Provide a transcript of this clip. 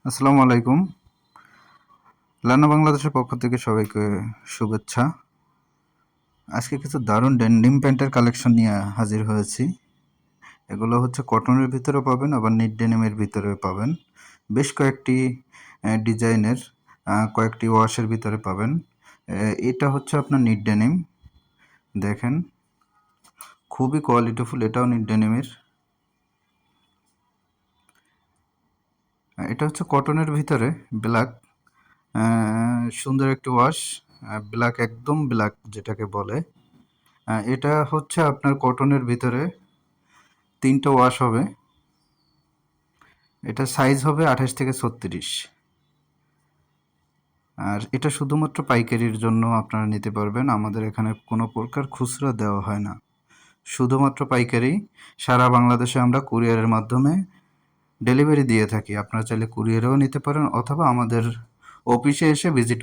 আসসালামু আলাইকুম। লার্না বাংলাদেশের পক্ষ থেকে সবাইকে শুভেচ্ছা। আজকে কিছু দারুণ ডেনিম প্যান্টের কালেকশন নিয়ে হাজির হয়েছি। এগুলো হচ্ছে কটনের ভিতরেও পাবেন, আবার নিট ডেনিমের ভিতরেও পাবেন। বেশ কয়েকটি ডিজাইনের কয়েকটি ওয়াশের ভিতরে পাবেন। এটা হচ্ছে আপনার নিট ডেনিম। দেখেন, খুবই কোয়ালিটিফুল। এটাও নিট ডেনিমের। এটা হচ্ছে কটনের ভিতরে ব্ল্যাক, সুন্দর একটি ওয়াশ। ব্ল্যাক, একদম ব্ল্যাক যেটাকে বলে। এটা হচ্ছে আপনার কটনের ভিতরে 3টা ওয়াশ হবে। এটা সাইজ হবে 28 থেকে 36। আর এটা শুধুমাত্র পাইকারির জন্য আপনারা নিতে পারবেন। আমাদের এখানে কোনো প্রকার খুচরা দেওয়া হয় না, শুধুমাত্র পাইকারি। সারা বাংলাদেশে আমরা কুরিয়ারের মাধ্যমে ডেলিভারি দিয়ে থাকি। আপনারা চাইলে কুরিয়ারেও নিতে পারেন, অথবা আমাদের অফিসে এসে ভিজিট